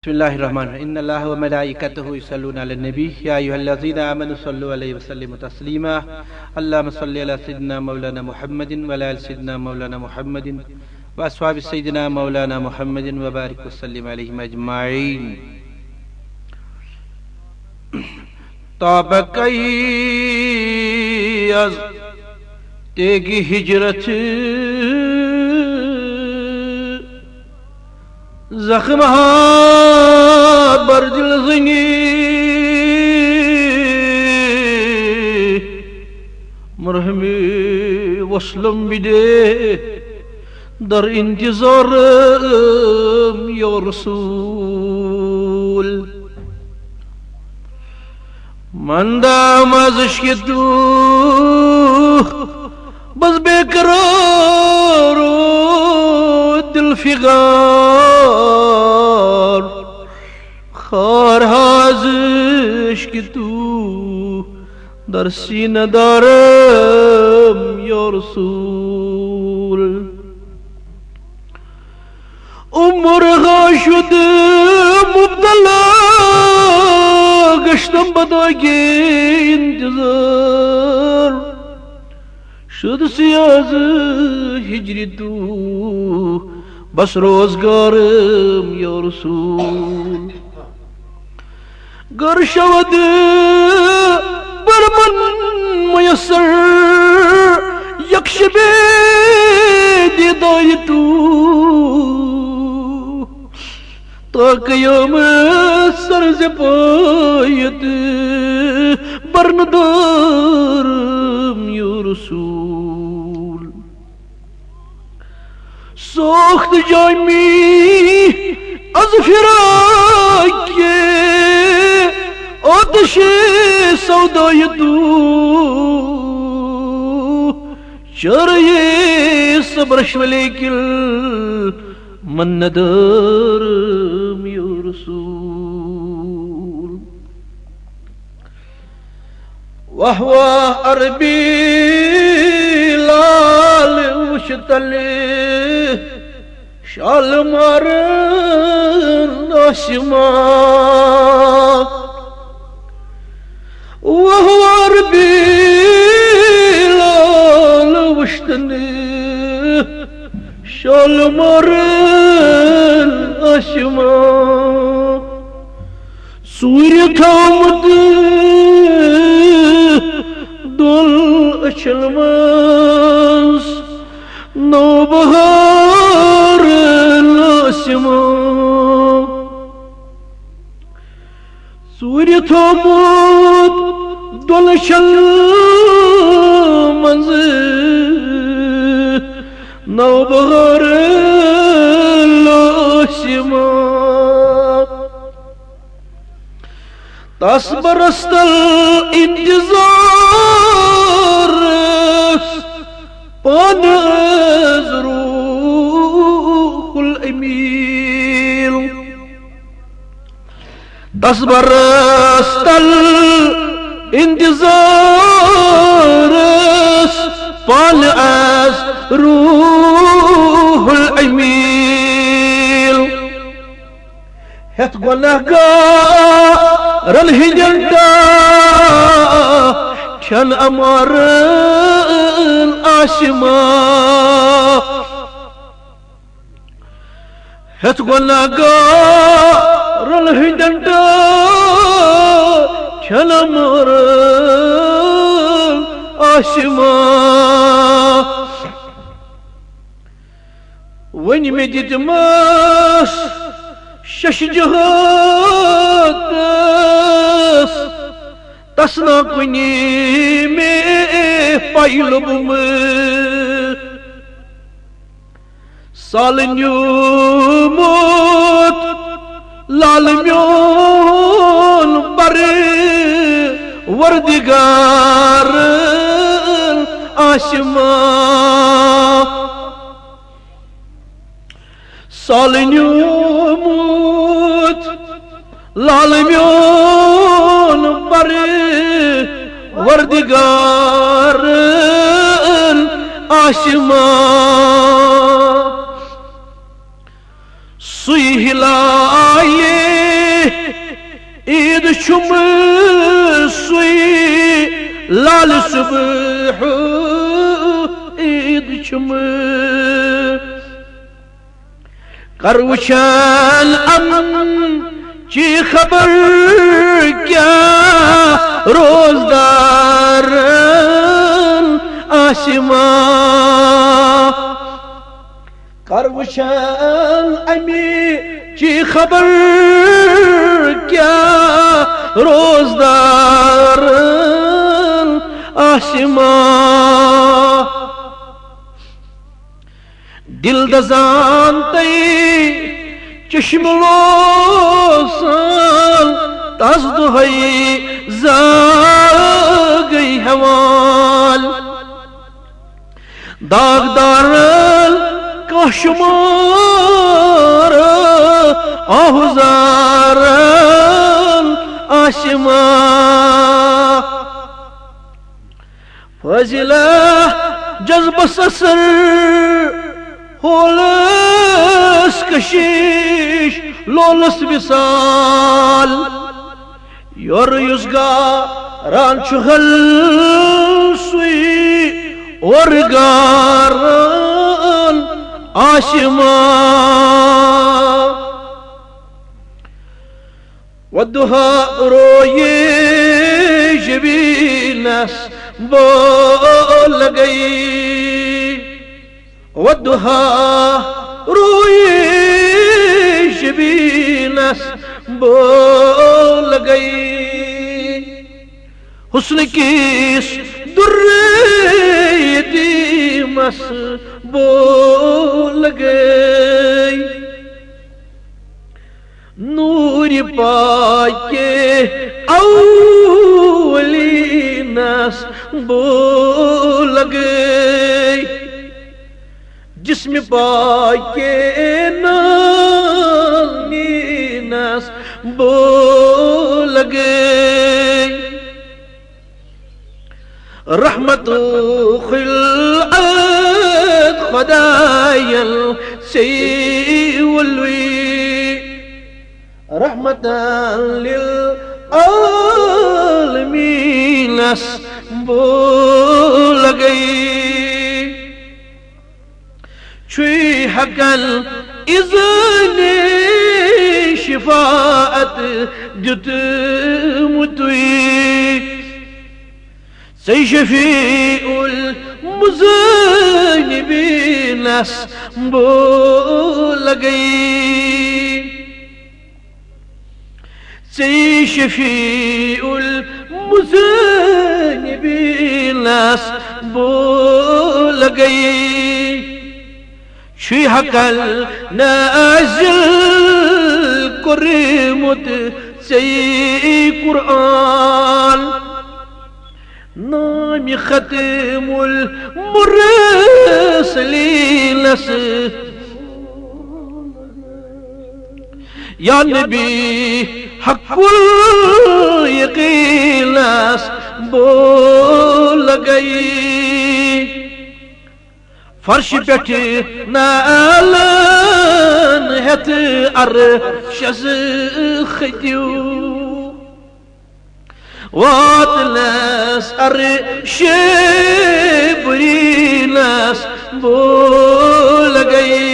बिस्मिल्लाहिर्रहमानिर्रहीम इन्नल्लाह व मलाइकतहु युसल्लूना अलन नबी या अय्युहल्लज़ीना आमनु सल्लु अलैहि व सल्लिमु तस्लीमा अल्लाहुम्मा सल्लि अला सय्यिदिना मौलाना मुहम्मदिन व अला आलि सय्यिदिना मौलाना मुहम्मदिन व अस्हाबि सय्यिदिना मौलाना मुहम्मदिन व बारिक व सल्लिम अलैहिम अजमाइन। ताबकई अज़ तेगी हिजरत ज़ख्म बरदिल ज़िंगी मरहमी वस्लम बिदे दर इंतज़ार या रसूल मंदा मज़िश तू बस बेकरार दिल फिगार खार हाज़िश कि तू दर सीना दारम या रसूल उम्र गाशुद मुब्तला गश्तम बदागे इंतज़ार शुद सियाज हिजरी तू बस रोजगारम या रसूल गर शवद बरमन मयसर यक्षबे दिदाय तू ताकयम सर से पायत बरनदारम या रसूल सोख्त जामी अज़ फिराके आतिश सौदाय तू चरये सब्रश वलेकिल मन्नदारम या रसूल वहवा अरबी लाल उशतले शालमार नाशिमा वहवा अरबी लाल उशतले शालमार नाशिमा सूर्य थामद दोल अचलमास नौबहार नासिमा सूर्य थामद दोल अचलमास नौबहार नासिमा तस्बरस्तल इंतज़ार पान रूहुल अमील तस्बरस्तल इंतज़ार पान रूहुल अमील हत गुनहगार रन हिजंदा छन अमर आशिमा हत गुनहगार रन हिजंदा छन अमर आशिमा वन में दितमस शश जहातस तसना कुनी में पाइलब सालन्यू मोत लाल म्योन बरे वर्दिगार आशमा सालन्यू मोत लाल म्योन बरे वर्दिगार आशमा सुई हिलाए छुम सुई लाल सुबह ईद छुम कर वुछन अमन ची खबर क्या रोजदार आसमा कर वुछन अमी ची खबर क्या रोजदार आसमा दिल दजान तई चश्मलो सान तस दुहई जा गई हवाल दागदार कशमार आहुजार आसमा फजिला जज्ब ससर होलस कशिश लोलस विसाल योर युसगा रान चुहल सुई और गारन आसमा वदुहा रोये जबीनस बोल गई वदुहा रोये जबीनस बोल गई हुस्न किस दुर्रे दीमस बोल गई नूर पाके औलीनस बोल गई जिस्म पाके नानीनस बोल गई रहमत खिलअत खुदायल से वलवी रहमतन लिल आलमीनस बोल गई छुई हकल इज़ने शिफाअत जुत मुतुई सही शफीउल मुज़निबीनस बोल गई सही शफीउल मुज़निबीनस बोल गई शुई हकल नाज़िल कुर्मुत सही कुरान नामी खत्मुल मुरसलीनस या नबी हक़ुल यकीनस बोल गई फर्श पेठ नालन हेत अर्शस खदियू वातलस अर्शबरीनस बोल गई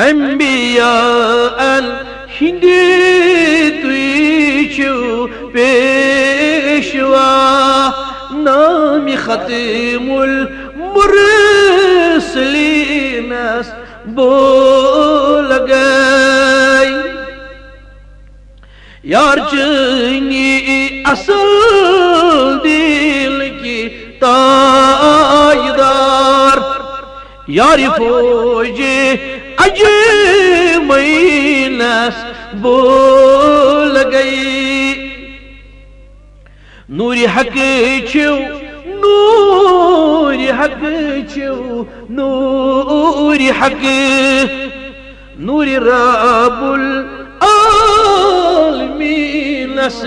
अंबिया अल हिंदी तुइचु पेशवा नामी खत्मुल मुरसलीनस बोल गई यार चंगी असल दिल की तायदार यार फौजे अजमैनस बोल गई नूरी हक छो नूरी हक छो नूरी हक नूरी रब्बुल आलमीनस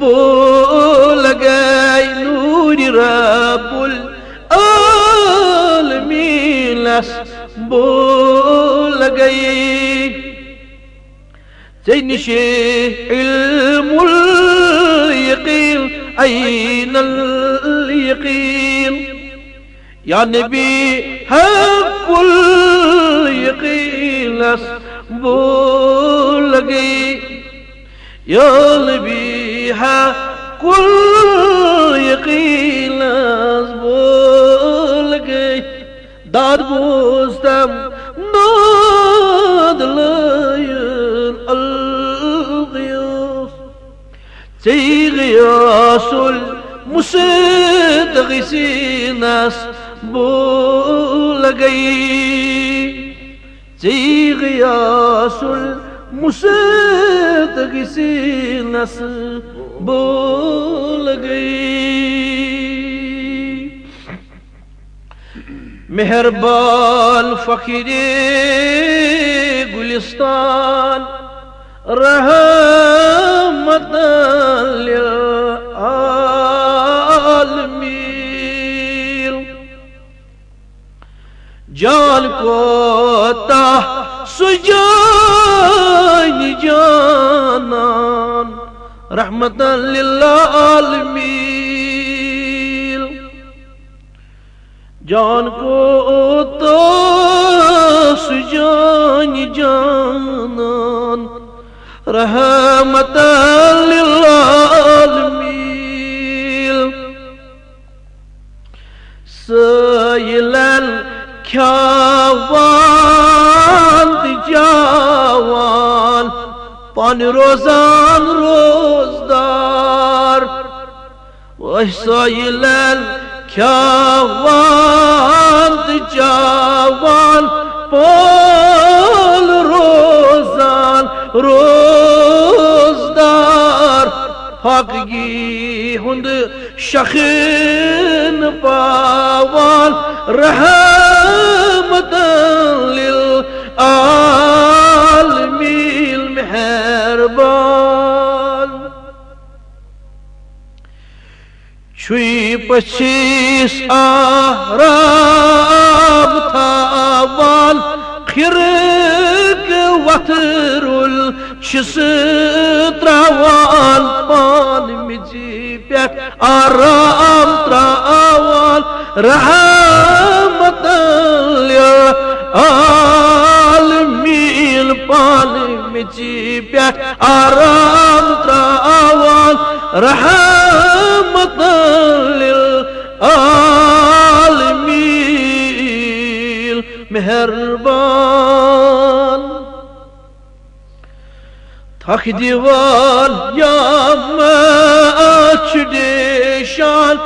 बोल गई नूरी रब्बुल आलमीनस बोल गई निशे इल्मुल यकीन ऐनल यकीन या नबी हक़ुल यकीन बोल गई या नबी हक़ुल यकीन बोल गई दाद बोस्तम नाद लायन अलग़ियास गयासुल मुस्तग़ीसीनस बोल गई गयासुल मुस्तग़ीसीनस बोल गई। मेहरबान फ़कीरे गुलिस्तान रहमतन लिल आलमीन जान को ता सुजान जानान रहमतन लिल आलमीन जान को तो सुजान जानान रहमतन लिल आलमीन सयलन ख्यावान जावान पान रोजान रोजदार सयलन ख्यावान जावान पान रोजान रोजदार हक़ी हुंद शख़ीन पावान रहमतन लिल आलमीन मेहरबान छुई पचीस आराब थावान खिरक वथरुल छिस त्रावान पान मिजी पेट आराम त्रावान रहमतन लिल आलमीन पान मिजी पेट आराम त्रावान रहमतन लिल आलमीन मेहरबान थक दीवान या मचदेशान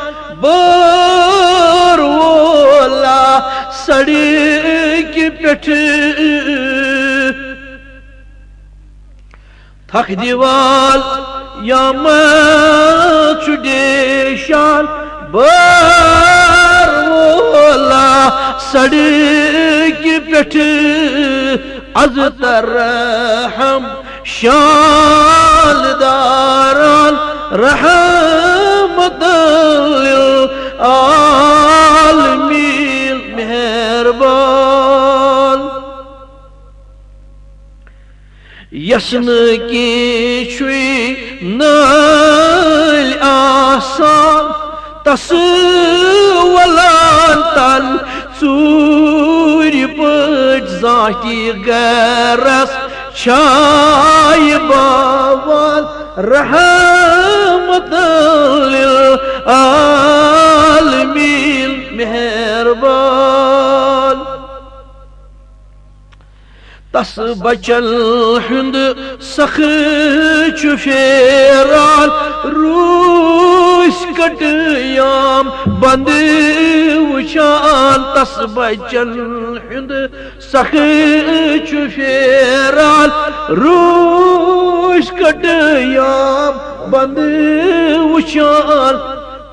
बरवोला सड़क पेट थक दीवान या मचदेशान बरवोला सड़क पेट अज तरहम शालदारान रहमतन लिल आलमीन मेहरबान यसन की छुई नल आसान तस वलान तन चूर पट जाती गरस शाय बावान रहमतन लिल आलमीन मेहरबान तस बचल हुंद सख फेरान रूस कटयाम बंद वुचान तस बचल हुंद सख फेरान रूस कटयाम बंद वुचान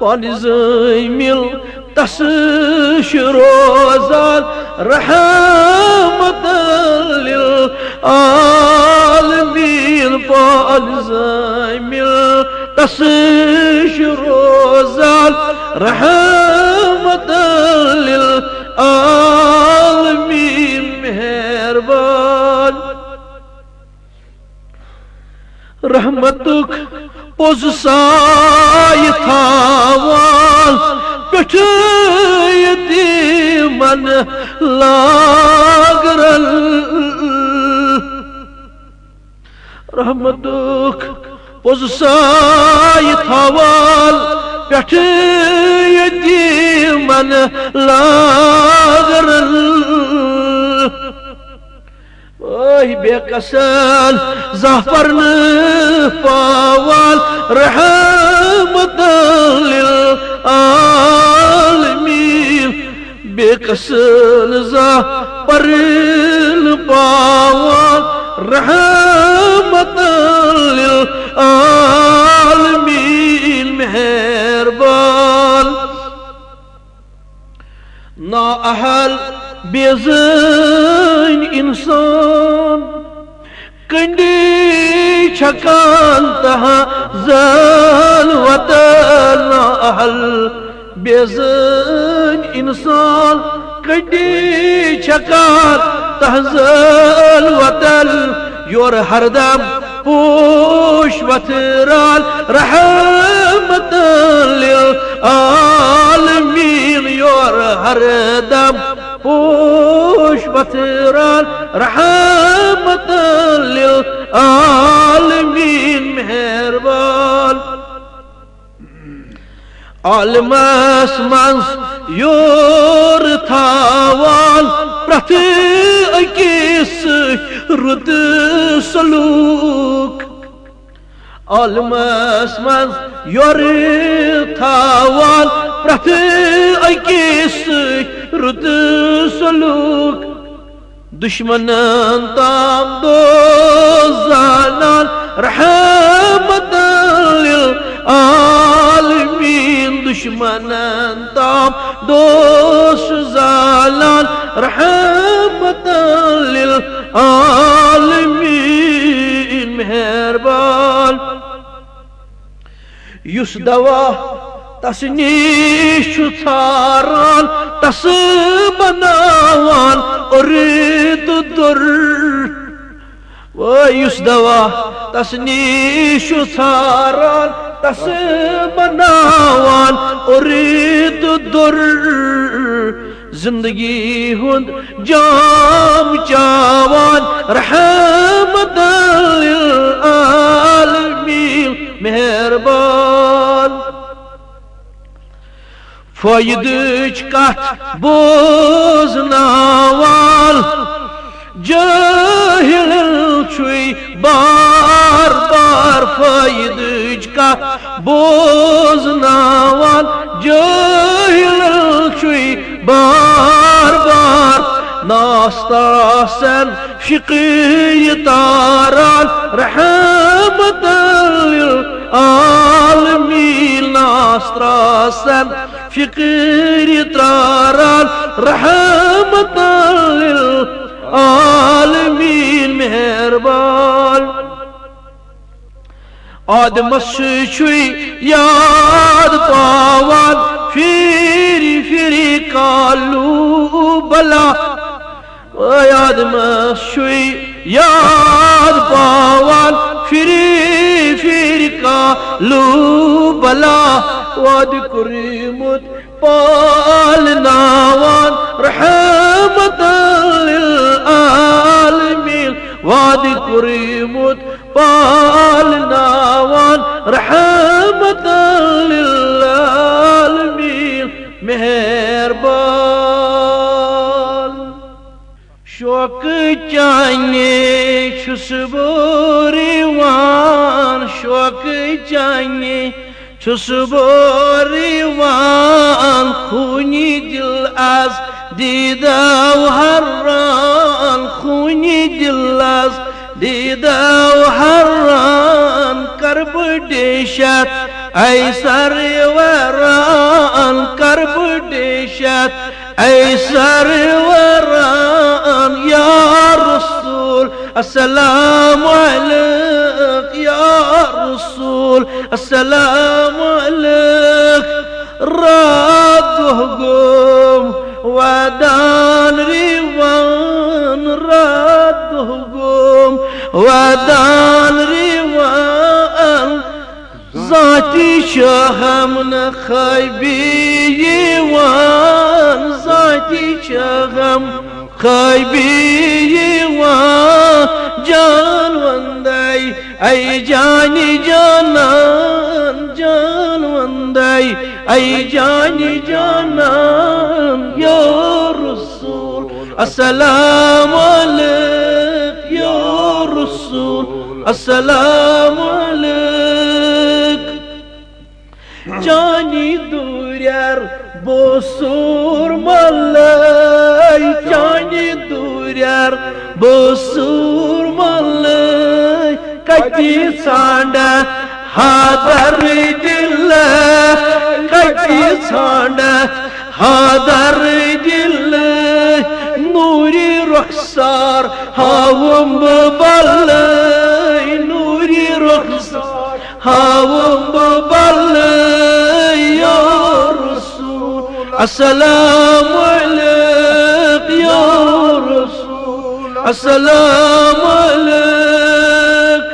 पान ज़मील तस रोजान रहमतन लिल आलमीन पान ज़मील तस रोजान रहमतन लिल आलमीन मेहरबान रहमतुक पोज साय थावाल पेठ यतीमन लागरल रहमतुक पोज साय थावाल पेठ यतीमन लागरल ओह बेकसल ज़फ़र पावाल रहमतल लिल आलमीन बेकसल ज़फ़र पावाल रहमतल लिल आलमीन मेहरबान ना अहल बेज़ैन इंसान कंडी छकान तहा ज़ल वतन ना अहल बेज़ैन इंसान कंडी छकान तहा ज़ल वतन योर हरदम पोश वतराल रहमतल लिल आलमीन योर हरदम पोश वतराल रहमतल लिल आलमीन मेहरबान आलमस मंस योर थावाल प्रथ अकिस रुद सलूक आलमस मंस योर थावाल प्रथ अकिस रुद सलूक दुश्मनन ताम दो ज़ानान रहमतल लिल आलमीन दुश्मनन ताम दोष ज़ानान रहमतल लिल आलमीन मेहरबान युस दवा तसनीश थारान तस बनावान और दुर युस दवा तसनीश थारान तस बनावान और दुर जिंदगी हुंद जाम चावान रहमतल लिल आलमीन मेहरबान फ़ायदच कथ बोज़नावाल जाहिल छुई बार बार फ़ायदच कथ बोज़नावाल जाहिल छुई बार बार नास्तासन शिक़ी ताराल रहमतल लिल आलमीन नास्तासन फिक्र ताराल रहमतल लिल आलमीन मेहरबान आदमस छुई याद पावान फिरी फिरी कालू बला आदमस छुई याद पावान फिरी फिरी कालू बला वाद कुरीमुत पालनावान रहमतल लिल आलमीन वाद कुरीमुत पालनावान रहमतल लिल आलमीन मेहरबान शौक चाने छुस बोरिवान शौक चाने छुस बोरिवान खूनी दिल आज दीदाव हर्रान खूनी दिल आज दीदाव हर्रान करब देशत ऐसर वरान करब देशत ऐसर वरान या रसूल अस्सलाम अलैक या रसूल अस्सलाम अलैक रात गुम वदान रिवान रात गुम वदान रिवान Zati şahım ne kaybi yivan, Zati şahım kaybi yivan, can vanday ay cani canan, can vanday ay cani canan. Ya Resul Esselamu aleyk, Ya Resul Esselamu aleyk. Cani durar bosurmalay, cani durar bosurmalay. Kati sanda hadar dille, kati sanda hadar dille. Nuri ruhsar havum ballay, Nuri ruhsar havum ballay. Ya Resul Esselamu aleyk, Ya Resul Esselamu aleyk.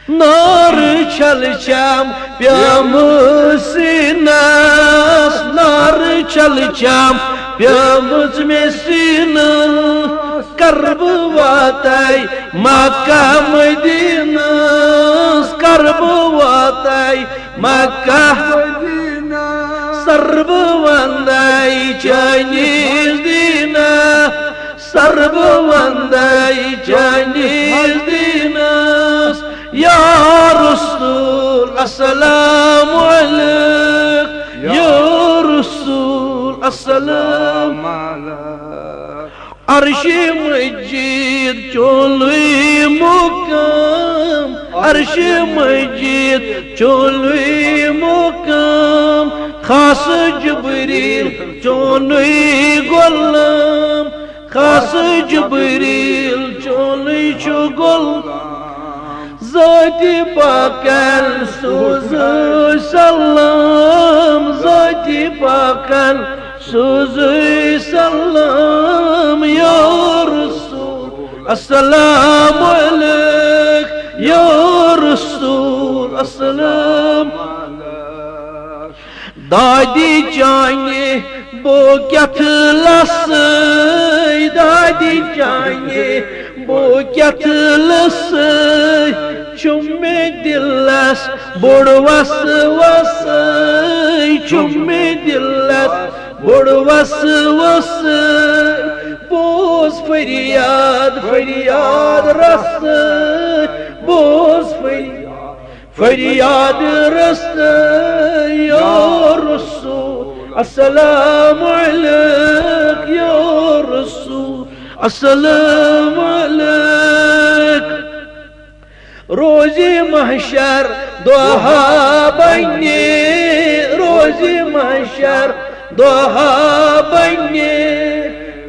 Nar çalacağım Peygambersinas, nar çalacağım Peygambersinas. Karbu vatay Makkah Medinas, karbu vatay Makkah Medinas. Sarbu vanday Caniz dina, sarbu vanday Caniz dinas. Ya Resul Esselamu aleyk, Ya Resul Esselamu aleyk. Arş-ı Mecid çolu mukam, Arş-ı Mecid çolu mukam. Khas-ı Cibril çolu golam, Khas-ı Cibril çolu golam. Zat-ı Pak'el sözü salam, Zat-ı Pak'el sözü salam. Ya Resul Esselamu aleyk, Ya Resul Esselamu aleyk. Dadi cani bu katlasıy, Dadi cani bu katlasıy. Çumme dillas budvası vasıy, Çumme dillas budvası vasıy. Boz feryad feryad rastay, Boz feryad rastay. Ya Resul Esselamu aleyk, Ya Resul Esselamu aleyk. Rozi mahşer doha bani, Rozi mahşer doha bani.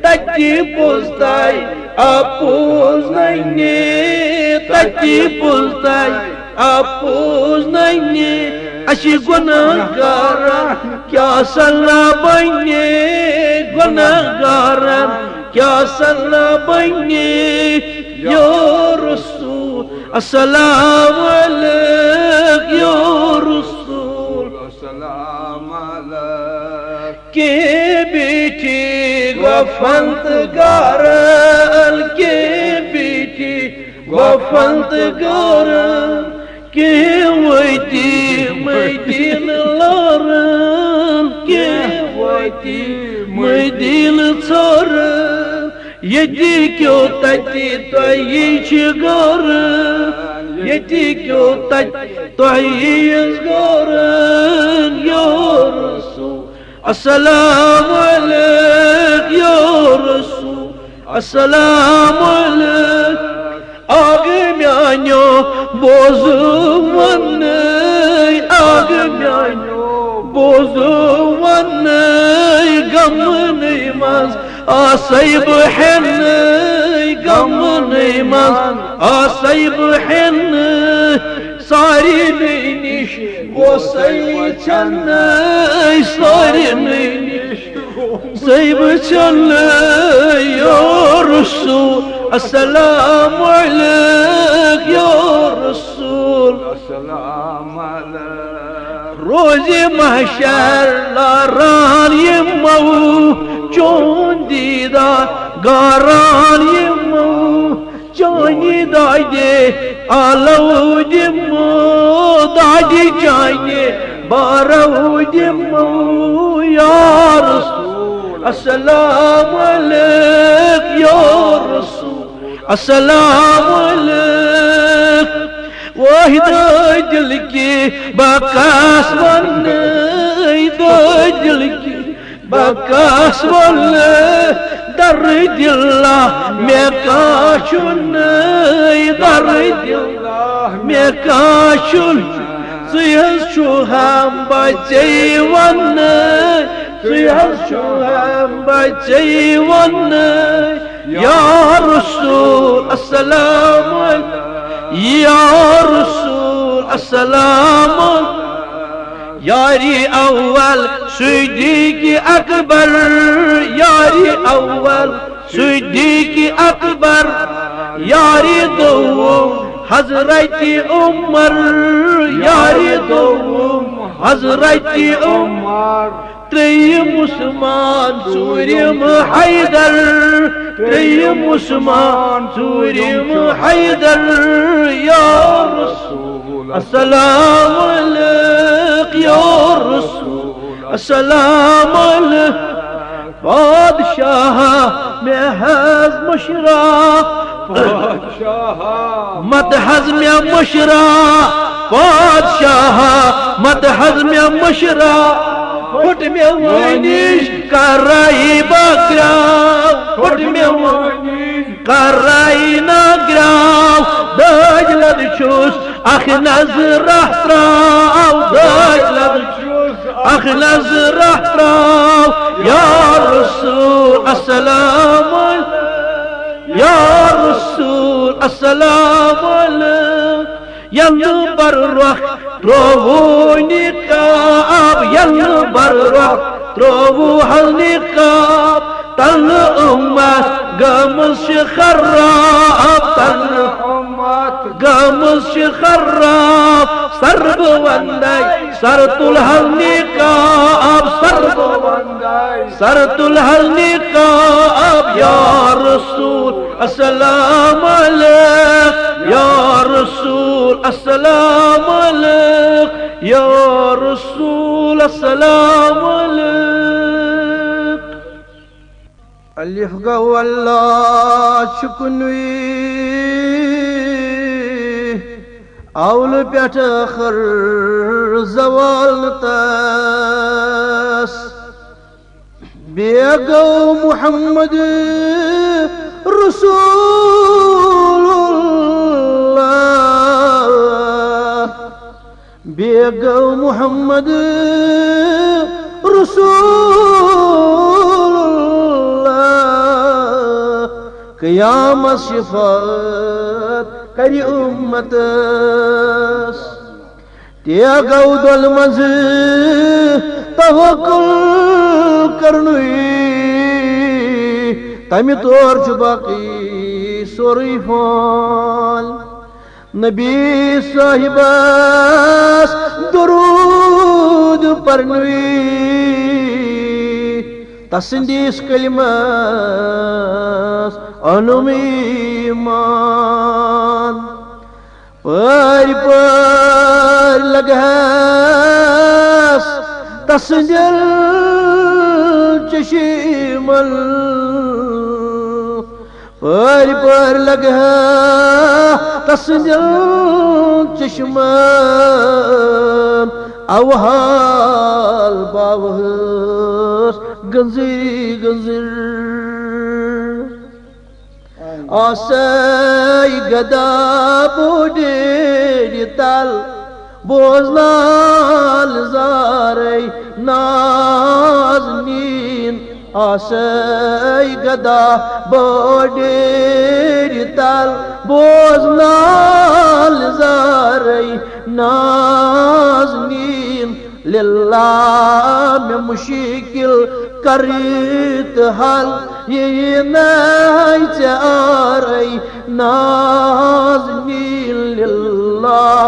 Tati pozdai apoznayni, Tati pozdai apoznayni. Aşı günahgaran kya salabani, günahgaran kya salabani. Ya Resul Esselamu aleyk, Ya Resul Esselamu aleyk. Ke biti gafantgaran, ke biti gafantgaran. Ke vayti Medinaların, ke vayti Medinaların. Yedik o tati toyi çıkarın, yedik o tati toyi çıkarın. Ya Resul Esselamu aleyk, Ya Resul Esselamu aleyk. Ağım yanıyor bozum anney, ağım yanıyor bozum anney. Gamın imaz asayb henny, gamın imaz asayb henny. Sari neyniş gosay çanney, Sari neyniş sayb çanney. Ya Resul Esselamu aleyk, Ya Resul Esselamu aleyk. रोज़े महशर लारान यमो चोन दीदार गारान यमो चानी दादे आलव दिमो दादी चानी बारव दिमो या रसूल अस्सलाम अलैक या रसूल अस्सलाम अलैक वाहिद दिल की बकास वन्ने दिल की बकास वन्ने दर दिल्ला में काशुन दर दिल्ला में काशुन सुयशु हम बच्चे वन्ने सुयशु हम बच्चे वन्ने या रसूल अस्सलाम या रसूल अस्सलाम यारी अव्वल सिद्दीक़ अकबर यारी अव्वल सिद्दीक़ अकबर यारी दोम हज़रत उमर यारी दोम हज़रत उमर त्रेय्यम उस्मान सूर्यम हैदर त्रेय्यम उस्मान सूर्यम हैदर या रसूल अस्सलाम अलैक या रसूल अस्सलाम अलैक बादशाह में हज़ मशरा मत हज़ में मशरा बादशाह मत हज़ में मशरा फुट में वनिश कराई बग्राव फुट में वनिश कराई ना ग्राव दजलद छुस अख नजर त्राव दजलद छुस अख नजर त्राव या रसूल अस्सलाम या रसूल अस्सलाम अलैक यल्ल बररख त्रोवु निकाब यल्ल बररख त्रोवु हल निकाब तन उम्मत गमस खराब तन उम्मत गमस खराब सर्ब वंदय सरतुल हल निकाब सर्ब वंदय सरतुल हल निकाब या रसूल अस्सलाम अलैक या रसूल अस्सलाम अलैक या रसूल अस्सलाम अलैक अलिफ गवल्ला शुकुनवी औल पेट खर जवाल तस बेगो मुहम्मद रसूलुल्लाह बेगो मुहम्मद रसूलुल्लाह क़यामत शिफात करी उम्मतस तेगो दल मज तवक्कुल करनुई तमि तौर बाकी सोरी फाल नबी साहिबस दुरूद परनुई तसंदीस कलिमस अनुमीमान पर लगहस तसंदिल चशीमल पर लगा तसंदिल चश्मन अवहाल बावहस गंजीर गंजीर आसई गदा बोडे तल बोजलाल जारे नाज़नीन आसई गदा बोडे तल बोजलाल जारे नाज़नीन लिल्लाह में मुश्किल करीत हल ये नहीं चारे नाज़नीन लिल्लाह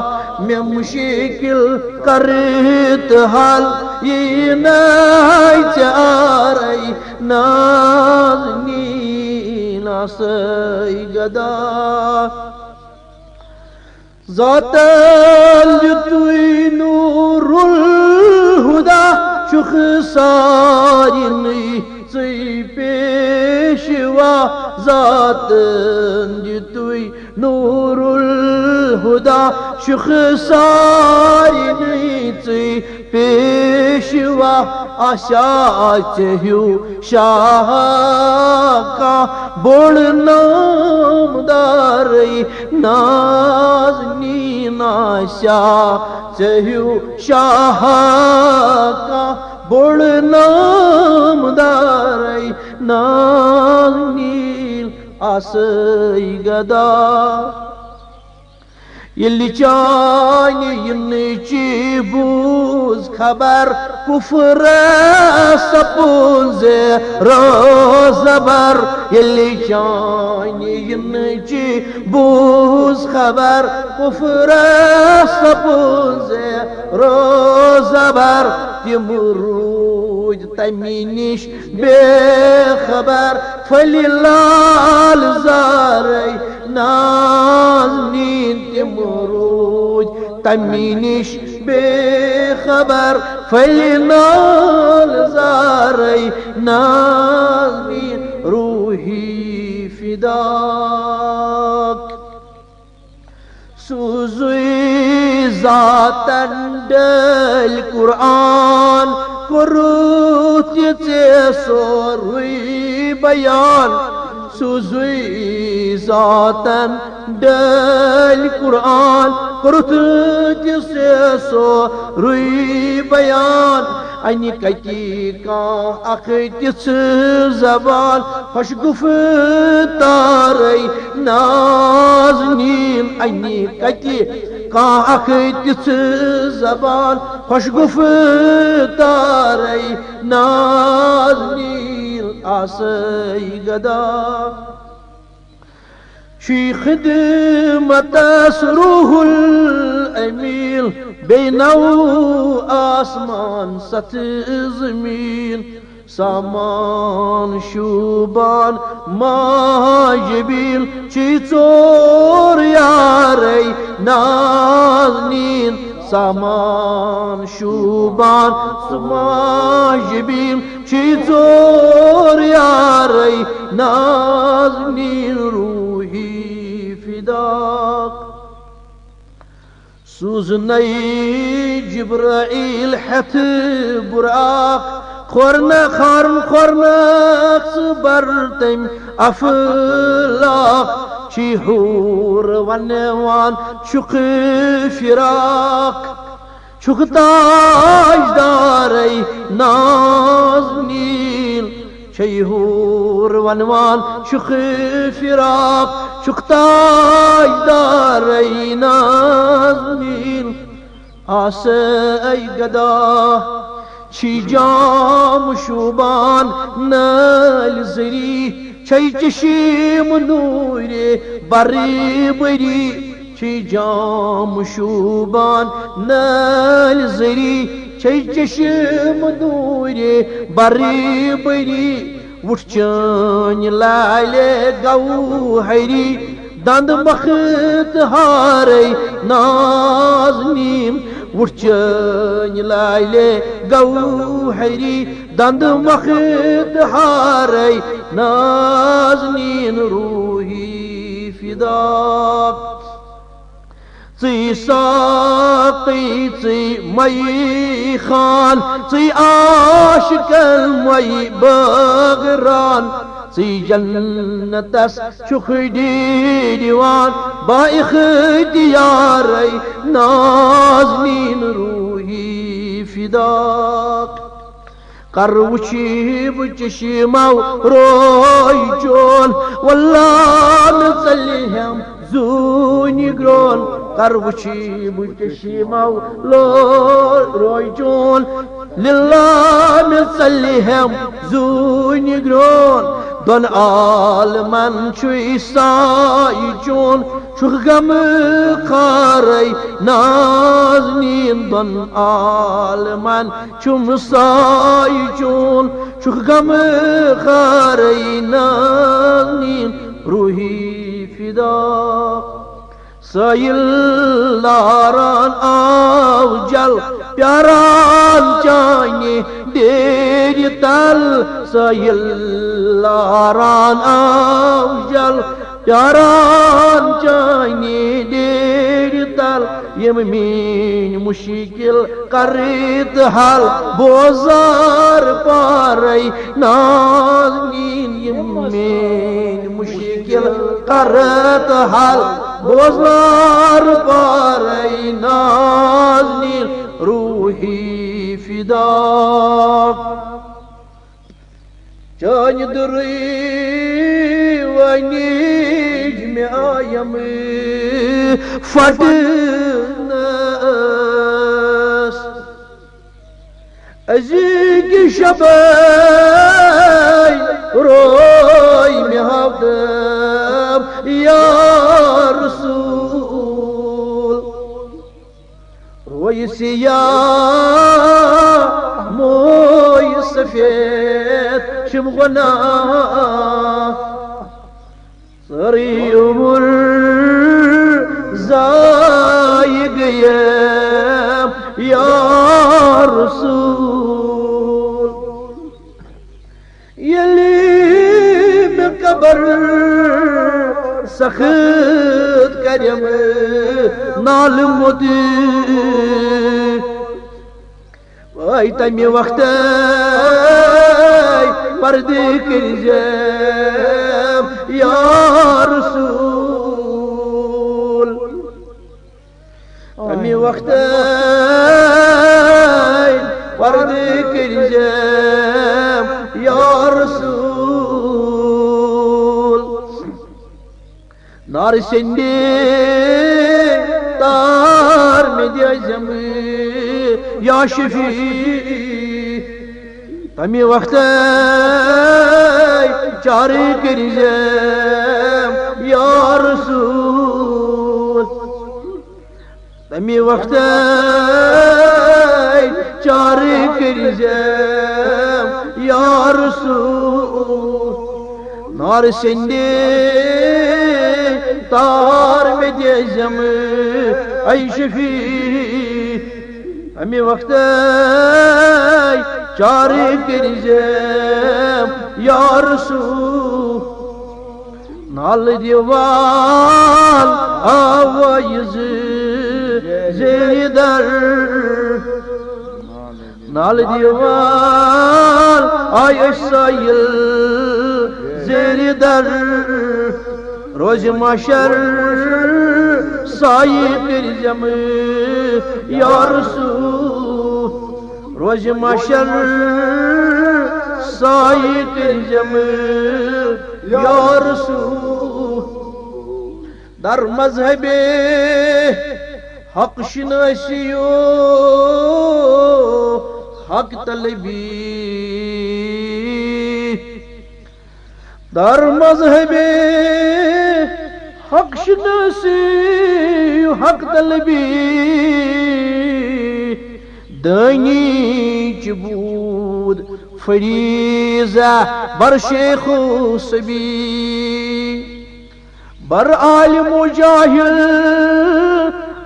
में मुश्किल करत हाल ये नहीं चारई नाज़नीन आसई गदा ज़ातल तुई नूरुल हुदा शुख सारिनी ज़ई पेशवा ज़ातल तुई नूरुल हुदा शुख सारिनी ज़ई पेशवा आशा चहु शाह का बोल नामदारई नाज़नीन आशा चहु शाह का बोल नामदारई नाज़नीन आसई गदा यल्ली चानि यन्नची बूज खबर कुफर सपुन जे रोज़बर यल्ली चानि यन्नची बूज खबर कुफर सपुन जे रोज़बर तिमरूज तमीनिश बेखबर फलिलाल ज़ारई नाज़नीन तिमरूज तमीनिश बेखबर फलिलाल ज़ारई नाज़नीन रूही फिदाक सुज़ुई ज़ातन डल कुरान कुरुत से सोरुई बयान सुज़ुई ज़ातन डल कुरान कुरुत से सोरुई बयान अनि कति का अखतिस ज़बान खुशगुफ्तारई नाज़नीन अनि कति का अखतिस ज़बान खुशगुफ्तारई नाज़नीन आसई गदा शी खिदमतस रूहुल अमीन बेनौ आसमान सत ज़मीन सामान शुबान माजबील ची चोर यारई नाज़नीन सामान शुबान माजबील ची चोर यारई नाज़नीन रूही फिदाक सुज़नई जिब्राइल हथ बुराक खौरना खारम खौरना बरतम अफलाक शिहूर वनवान शुक फिराक शुक ताजदारई नाज़नीन शिहूर वनवान शुक फिराक शुक ताजदारई नाज़नीन आसई गदा शी जाम शुबान नल जरी छई चशीम नूरे बरी बरी शी जाम शुबान नल जरी छई चशीम नूरे बरी बरी उठचन लाले गौहरी दंद मखत हारई नाज़नीन उठचन लाले गौहरी दंद मखत हारई नाज़नीन रूही फिदाक ची साक़ी ची मई खान ची आशिकल मई बगरान ची जन्नतस शुखडी दीवान बाइख्तियारई नाज़नीन रूही फिदाक करवची बचशिमाव रोय जोन वल्लाह नचलिहम zuni gron karvuchi butishimau lo royjon lillah min sallihem zuni gron don alman şu saycun şu gam karay naznin don alman şu saycun şu gam karay naznin ruhi fida sayıllaran avcal pyaran cani deri tal sayıllaran avcal pyaran cani deri tal yemin muşkil karit hal bozar paray naznin yemin muşkil karit hal bozar paray naznin ruhi fida canıdırı ve necmi ayamı fadnas azigi şabay roy mihavdım ya Resul roy siyah moy sefet şımgana sarı umur zayıgıyım ya Resul yelim kabar sakıt karımı nalım odu vay tami vaktay pardı kıracağım ya Resul tami vaktay pardı kıracağım ya Resul nar sende tar medyacağım ya Şefi tami vaktay çare kireceğim ya Resul tami vaktay çare kireceğim ya Resul nar sende tar medyacağım ay Şefi Hami vaktay çare kireceğim ya Resul nal divan avayızı zeydar nal divan ay sayıl zeydar roz maşer sayı kireceğim ya Resul roz maşer sayı kireceğim ya Resul dar mazhebi hak şinasiyo hak talebi dar mazhebi hak şinasi hak talebi dani cibud fariza bar şeyhu sabi bar alim cahil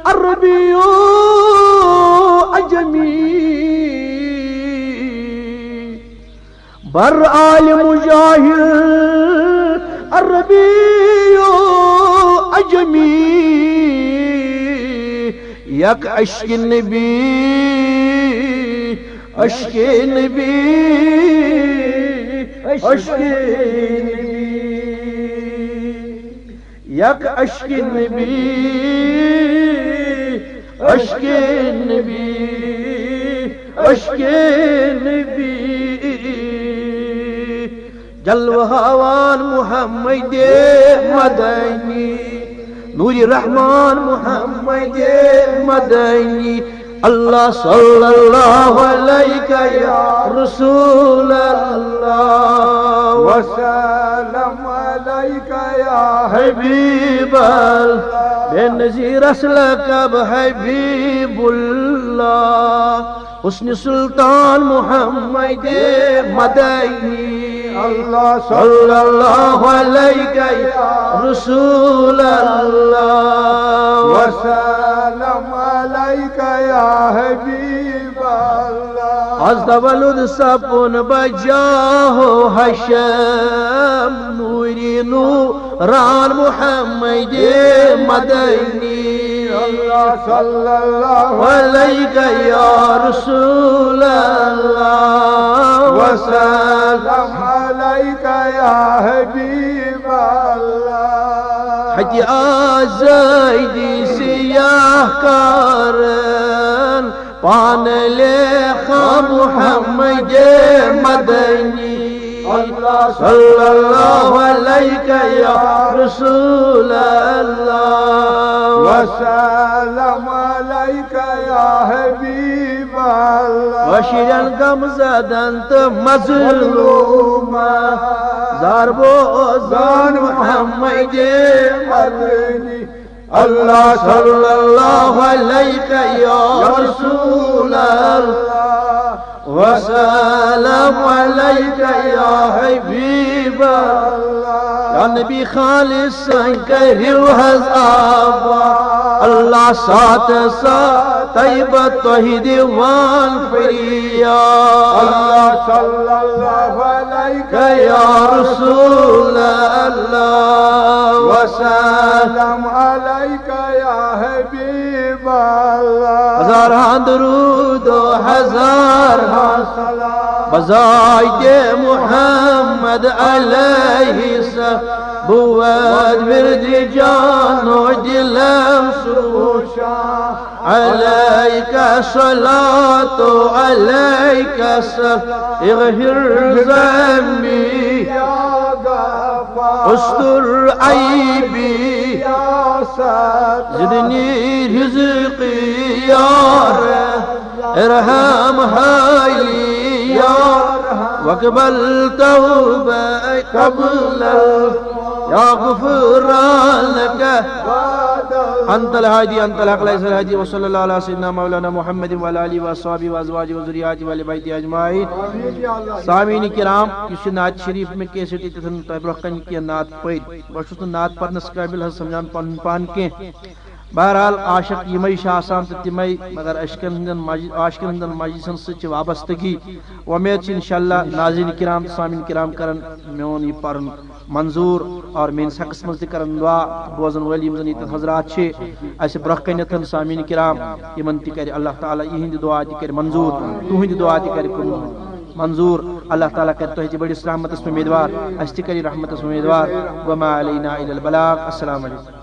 arabiyo ajami bar alim cahil arabiyo ajami yak aşk-ı nebi aşk-ı nebi aşk-ı nebi yak aşk-ı nebi aşk-ı nebi aşk-ı nebi जलवा हवान मुहम्मद मदनी नूर रहमान मुहम्मद मदनी अल्लाह सल्लल्लाहु अलैका या रसूल अल्लाह वसल्लम अलैका या हबीब अल्लाह बेनज़ीर असलकब हबीबुल्लाह हुस्न सुल्तान मोहम्मद मदनी अल्लाह सल्लल्लाहु अलैका या रसूल अल्लाह वसल्लम अलैका या हबीब अल्लाह अज़दवलुद सपुन बजाहो हशम नूरी नूरान मोहम्मद मदनी अल्लाह सल्लल्लाहु अलैका या रसूल अल्लाह वसल्लम अलैका या हबीब अल्लाह हज आज़ादी सियाह कारन पान लेखा मोहम्मद मदनी अल्लाह सल्लल्लाहु अलैका या रसूल अल्लाह वसल्लम अलैका या हबीब अल्लाह वशिरन गमज़दन तो मज़लूमा ज़ारबो ज़ान मोहम्मद मदनी अल्लाह सल्लल्लाहु अलैका या रसूल अल्लाह वसल्लम अलैका या हबीब अल्लाह या नबी खालिस करियो हज़ाबा अल्लाह साथ साथ तैयबा तौहीद वान फरिया अल्लाह सल्लल्लाहु अलैका या रसूल अल्लाह वसल्लम अलैका या हबीब अल्लाह हजार दरूद हजार बज़ाइदे मुहम्मद अलैहि बुवद विरद जानो दिलम सुशा अलैका सलातो अलैका सलाम इग़फिर ज़ंबी या गफ़ार उस्तुर ऐबी या सत्तार ज़िदनी रिज़्क़ी या इरहम हाली या वक़बल तौबा क़ब्ल या गुफ़रानक अंतल हादी अंतल हक़ लैसल हादी व सल्लल्लाहु अला सय्यिदिना मौलाना मुहम्मद व अला आलिहि व अस्हाबिहि व अज़वाजिहि व ज़ुर्रिय्यातिहि व अहलि बैतिहि अजमाइन सामीन किराम यह नात शरीफ में कैसेट तथन तब्रकन की नात पढ़ बस नात पढ़नस काबिल समझान पन पान के बहरहाल आशिक यमई तो तमई मगर आशिकन मजलिसन सत वाबस्तगी उम्मीद इंशाअल्लाह नाज़रीन किराम सामीन किराम करन मोन यह पर्न मंजूर और मेस हकस मज तन दुआ बोजन वली यम जन हजरात अस ब्रोह कन सामीन किराम इन तर अल्लाह ताला इहंद दुआ तर मंजूर तुहंद दुआ तर मंजूर अल्लाह ताला कर तुझ बड़िस रहमतस उम्मीदवार अस कर रहमतस उम्मीदवार वमा अलैना इल्लल बलाग। अस्सलामु अलैकुम।